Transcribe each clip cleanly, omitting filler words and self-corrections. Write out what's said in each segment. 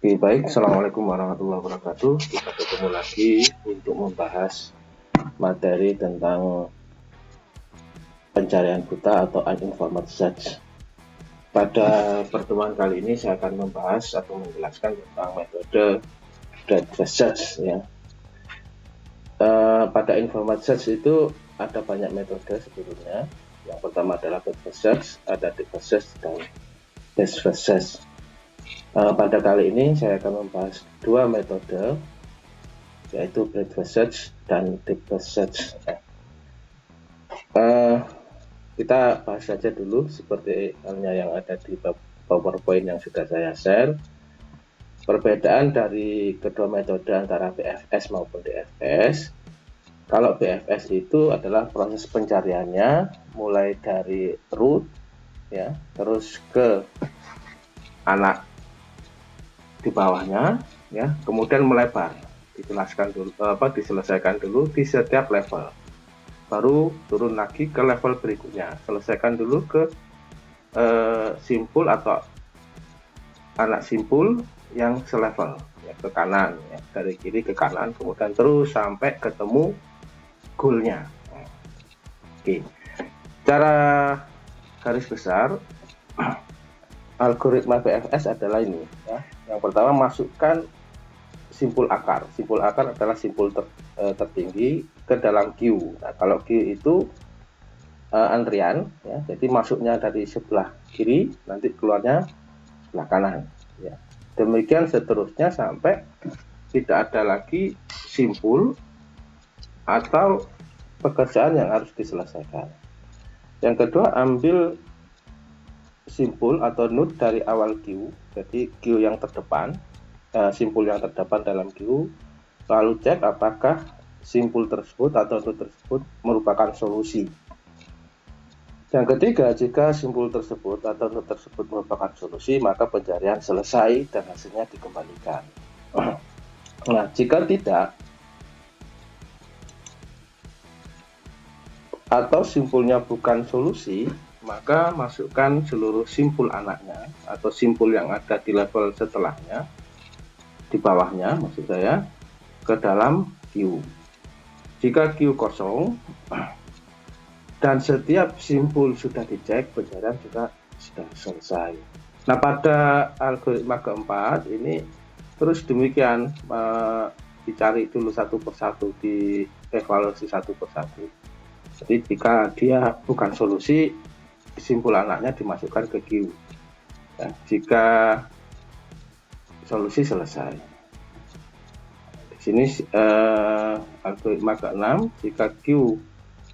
Oke, baik. Assalamualaikum warahmatullahi wabarakatuh. Kita ketemu lagi untuk membahas materi tentang pencarian buta atau uninformed search. Pada pertemuan kali ini saya akan membahas atau menjelaskan tentang metode breadth search. Ya. Pada informed search itu ada banyak metode sebetulnya. Yang pertama adalah breadth search, ada depth search, dan depth search. Pada kali ini saya akan membahas dua metode, yaitu breadth search dan depth search. Kita bahas saja dulu seperti halnya yang ada di PowerPoint yang sudah saya share. Perbedaan dari kedua metode antara BFS maupun DFS. Kalau BFS itu adalah proses pencariannya mulai dari root, ya, terus ke anak di bawahnya, ya, kemudian melebar, diselesaikan dulu di setiap level, baru turun lagi ke level berikutnya, selesaikan dulu ke simpul atau anak simpul yang selevel, ya, ke kanan, ya, dari kiri ke kanan, kemudian terus sampai ketemu goalnya. Oke, cara garis besar algoritma BFS adalah ini, ya. Yang pertama, masukkan simpul akar. Simpul akar adalah simpul tertinggi ke dalam queue. Nah, kalau queue itu antrian, ya, jadi masuknya dari sebelah kiri, nanti keluarnya sebelah kanan, ya. Demikian seterusnya sampai tidak ada lagi simpul atau pekerjaan yang harus diselesaikan. Yang kedua, ambil simpul atau node dari awal queue, jadi queue yang terdepan, simpul yang terdepan dalam queue, lalu cek apakah simpul tersebut atau node tersebut merupakan solusi. Yang ketiga, jika simpul tersebut atau node tersebut merupakan solusi, maka pencarian selesai dan hasilnya dikembalikan. Nah, jika tidak, atau simpulnya bukan solusi, maka masukkan seluruh simpul anaknya atau simpul yang ada di level setelahnya, di bawahnya maksud saya, ke dalam queue. Jika queue kosong dan setiap simpul sudah dicek, pencarian juga sudah selesai. Nah, pada algoritma keempat ini terus demikian, dicari dulu satu persatu, dievaluasi satu persatu. Jadi jika dia bukan solusi, simpul anaknya dimasukkan ke queue. Ya, jika solusi, selesai. Di sini algoritma ke-6, jika queue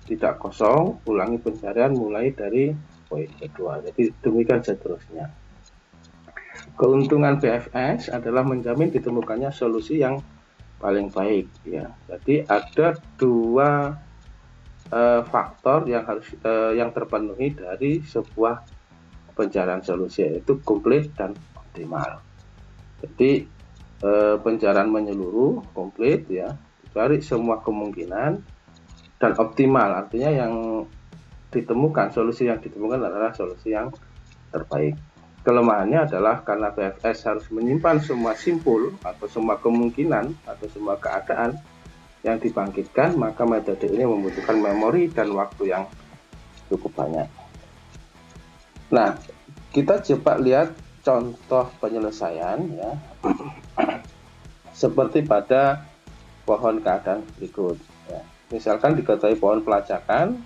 tidak kosong, ulangi pencarian mulai dari poin kedua. Jadi demikian seterusnya. Keuntungan BFS adalah menjamin ditemukannya solusi yang paling baik, ya. Jadi ada dua faktor yang terpenuhi dari sebuah pencarian solusi, yaitu komplit dan optimal. Jadi pencarian menyeluruh, komplit, ya, cari semua kemungkinan, dan optimal artinya yang ditemukan, solusi yang ditemukan adalah solusi yang terbaik. Kelemahannya adalah karena BFS harus menyimpan semua simpul atau semua kemungkinan atau semua keadaan yang dibangkitkan, maka metode ini membutuhkan memori dan waktu yang cukup banyak. Nah, kita coba lihat contoh penyelesaian, ya, seperti pada pohon keadaan berikut, ya. Misalkan diketahui pohon pelacakan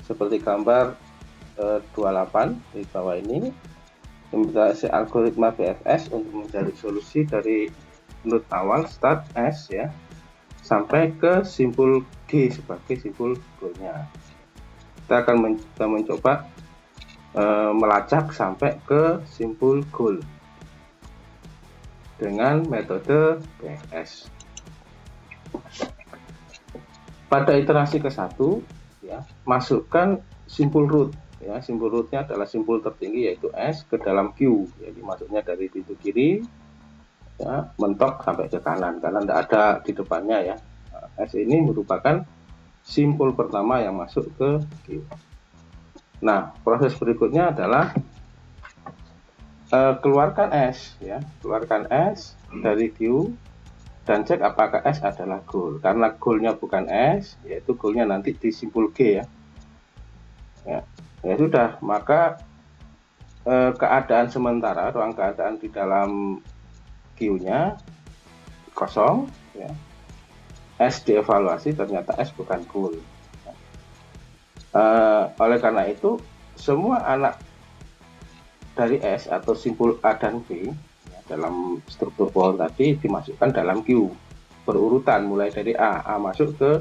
seperti gambar 28 di bawah ini, implementasi algoritma BFS untuk mencari solusi dari node awal start S, ya, sampai ke simpul G sebagai simpul goalnya. Kita akan mencoba melacak sampai ke simpul goal dengan metode BFS. Pada iterasi ke-1, ya, masukkan simpul root, ya. Simpul rootnya adalah simpul tertinggi yaitu S ke dalam Q, jadi masuknya dari pintu kiri, ya, mentok sampai ke kanan karena tidak ada di depannya, ya. S ini merupakan simpul pertama yang masuk ke Q. Nah, proses berikutnya adalah keluarkan S ya, keluarkan S dari Q dan cek apakah S adalah goal. Karena goalnya bukan S, yaitu goalnya nanti di simpul G ya. Ya sudah, maka keadaan sementara, ruang keadaan di dalam Q-nya kosong ya. S dievaluasi, ternyata S bukan goal. Oleh karena itu, semua anak dari S atau simpul A dan B ya, dalam struktur pohon tadi dimasukkan dalam Q berurutan, mulai dari A masuk ke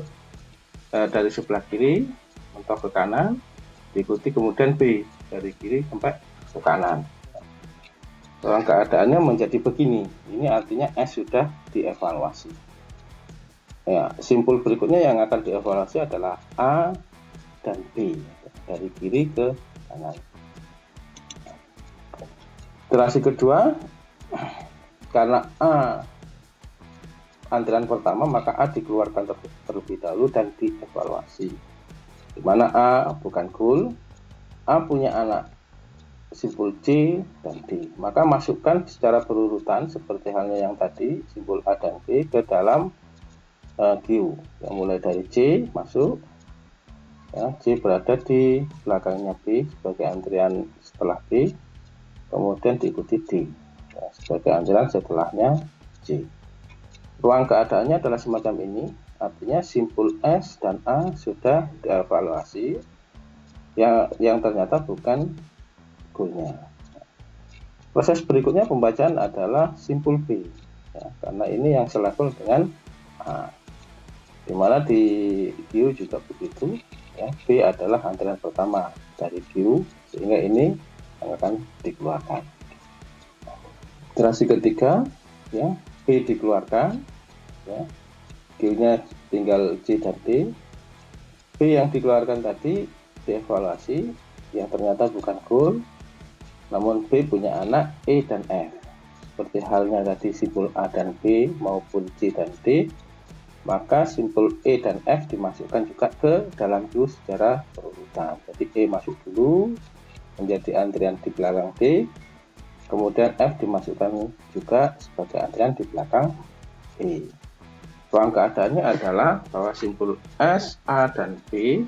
dari sebelah kiri mentok ke kanan, diikuti kemudian B dari kiri sampai ke kanan. Ruang keadaannya menjadi begini, ini artinya S sudah dievaluasi ya. Simpul berikutnya yang akan dievaluasi adalah A dan B, dari kiri ke kanan. Iterasi kedua, karena A antrian pertama, maka A dikeluarkan terlebih dahulu dan dievaluasi. Di mana A bukan goal, A punya anak simpul C dan D. Maka masukkan secara berurutan seperti halnya yang tadi, simpul A dan B ke dalam Q. Yang mulai dari C masuk, ya, C berada di belakangnya B sebagai antrian setelah B, kemudian diikuti D ya, sebagai antrian setelahnya C. Ruang keadaannya adalah semacam ini, artinya simpul S dan A sudah dievaluasi, yang ternyata bukan goalnya. Proses berikutnya pembacaan adalah simpul B ya, karena ini yang selevel dengan A, dimana di Q juga begitu ya, B adalah antrian pertama dari Q, sehingga ini yang akan dikeluarkan. Iterasi ketiga ya, B dikeluarkan ya, Q-nya tinggal C dan D. B yang dikeluarkan tadi dievaluasi, yang ternyata bukan goal, namun B punya anak E dan F. Seperti halnya tadi simpul A dan B maupun C dan D, maka simpul E dan F dimasukkan juga ke dalam Q secara berurutan. Jadi E masuk dulu menjadi antrian di belakang D, kemudian F dimasukkan juga sebagai antrian di belakang E. Ruang keadaannya adalah bahwa simpul S, A, dan B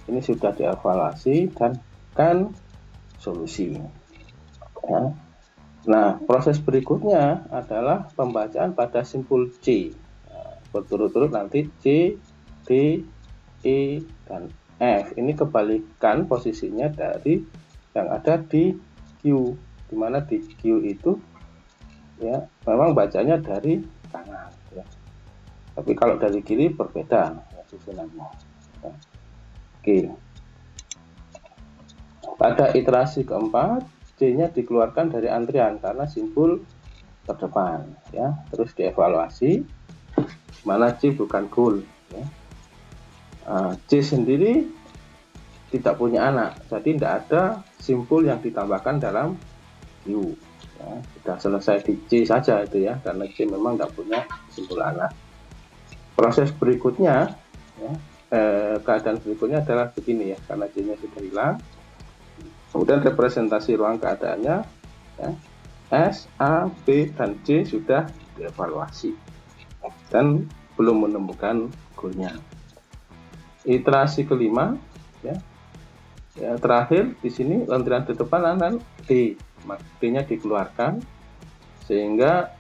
ini sudah dievaluasi dan kan solusi ya. Nah, proses berikutnya adalah pembacaan pada simpul C. Nah, berturut-turut nanti C, D, E, dan F. Ini kebalikan posisinya dari yang ada di Q, dimana di Q itu ya memang bacanya dari kanan ya. Tapi kalau dari kiri berbeda ya, susunannya ya. Oke. Pada iterasi keempat, C-nya dikeluarkan dari antrian karena simpul terdepan ya, terus dievaluasi, mana C bukan goal ya. C sendiri tidak punya anak, jadi tidak ada simpul yang ditambahkan dalam Q ya. Sudah selesai di C saja itu ya, karena C memang tidak punya simpul anak. Proses berikutnya ya, keadaan berikutnya adalah begini ya, karena C-nya sudah hilang, kemudian representasi ruang keadaannya ya, S, A, B, dan C sudah dievaluasi dan belum menemukan goalnya. Iterasi kelima ya, terakhir di sini antrian depan dan D, D-nya dikeluarkan sehingga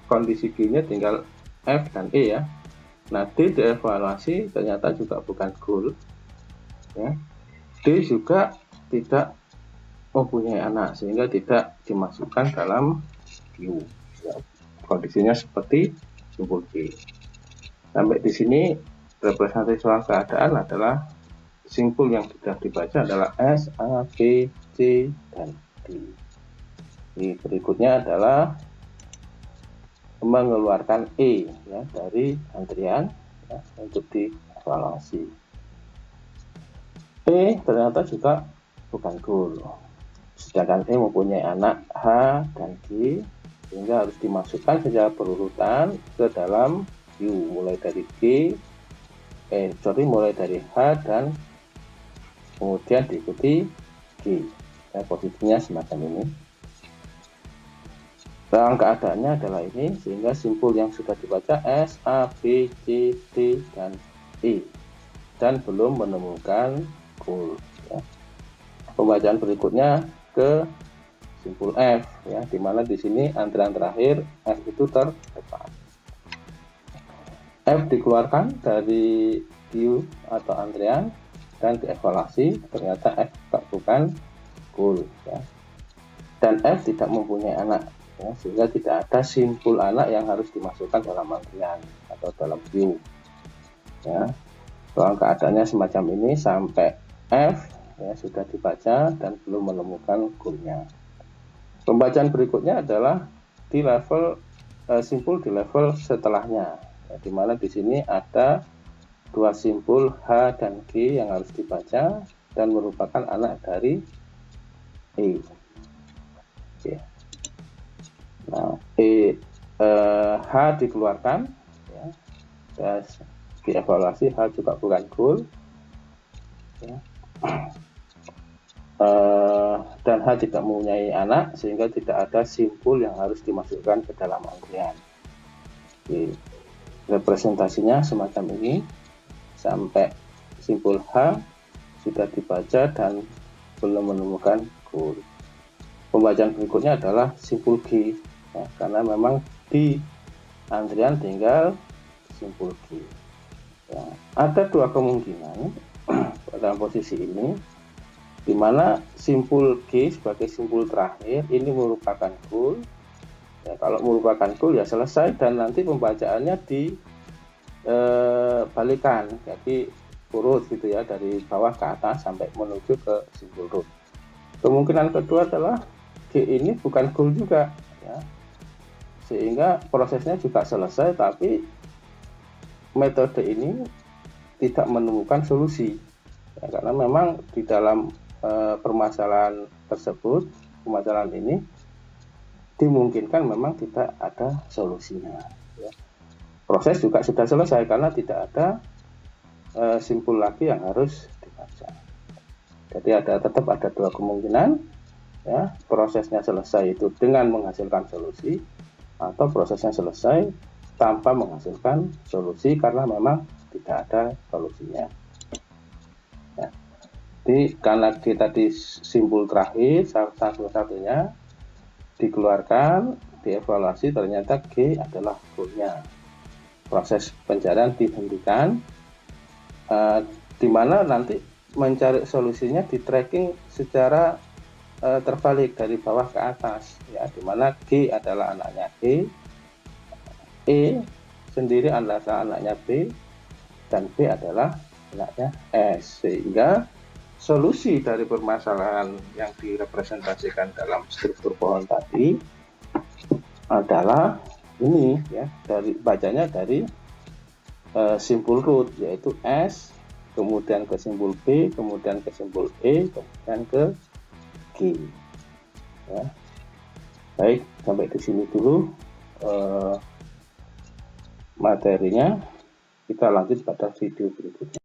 kondisi Q-nya tinggal F dan E ya. Nah, D dievaluasi ternyata juga bukan goal ya. D juga tidak mempunyai anak sehingga tidak dimasukkan dalam Q ya. Kondisinya seperti simpul G. Sampai di sini representasi ruang keadaan adalah simpul yang sudah dibaca adalah S, A, B, C, dan D. Jadi berikutnya adalah mengeluarkan E ya, dari antrian ya, untuk dievaluasi. E ternyata juga bukan goal, sedangkan E mempunyai anak H dan G, sehingga harus dimasukkan secara berurutan ke dalam Q, mulai dari mulai dari H dan kemudian diikuti G. Ya, posisinya semacam ini. Dan keadaannya adalah ini, sehingga simpul yang sudah dibaca S, A, B, C, D, dan E, dan belum menemukan goal. Ya. Pembacaan berikutnya ke simpul F, ya, dimana di sini antrian terakhir F itu terdepan. F dikeluarkan dari queue atau antrian dan dievaluasi, ternyata F bukan goal, ya. Dan F tidak mempunyai anak, ya, sehingga tidak ada simpul anak yang harus dimasukkan dalam antrian atau dalam queue. Ya, soal keadaannya semacam ini sampai F, ya, sudah dibaca dan belum menemukan goalnya. Pembacaan berikutnya adalah di level simpul di level setelahnya, ya, dimana di sini ada dua simpul H dan G yang harus dibaca dan merupakan anak dari E. Oke. Nah, H dikeluarkan, ya, dan dievaluasi, H juga bukan goal, ya. Dan H tidak mempunyai anak, sehingga tidak ada simpul yang harus dimasukkan ke dalam antrian. Oke. Representasinya semacam ini, sampai simpul H sudah dibaca dan belum menemukan goal. Pembacaan berikutnya adalah simpul G, ya, karena memang di antrian tinggal simpul G. Ya, ada dua kemungkinan dalam posisi ini, di mana simpul G sebagai simpul terakhir ini merupakan goal. Ya, kalau merupakan goal ya selesai, dan nanti pembacaannya dibalikan, jadi urut gitu ya, dari bawah ke atas sampai menuju ke simpul root. Kemungkinan kedua adalah G ini bukan goal juga, ya, sehingga prosesnya juga selesai, tapi metode ini tidak menemukan solusi, ya, karena memang di dalam permasalahan tersebut, permasalahan ini dimungkinkan memang tidak ada solusinya, ya. Proses juga sudah selesai karena tidak ada simpul lagi yang harus dibaca. Jadi tetap ada dua kemungkinan, ya, prosesnya selesai itu dengan menghasilkan solusi, atau prosesnya selesai tanpa menghasilkan solusi karena memang tidak ada solusinya. Ya. Jadi karena kita di simpul terakhir satu-satunya dikeluarkan, dievaluasi, ternyata G adalah goalnya. Proses pencarian dihentikan, di mana nanti mencari solusinya di tracking secara terbalik dari bawah ke atas, ya, dimana G adalah anaknya E sendiri adalah anaknya B, dan B adalah anaknya S, sehingga solusi dari permasalahan yang direpresentasikan dalam struktur pohon tadi adalah ini, ya, dari bacanya dari simpul root, yaitu S, kemudian ke simpul B, kemudian ke simpul E, kemudian ke G. Ya. Baik, sampai di sini dulu materinya. Kita lanjut pada video berikutnya.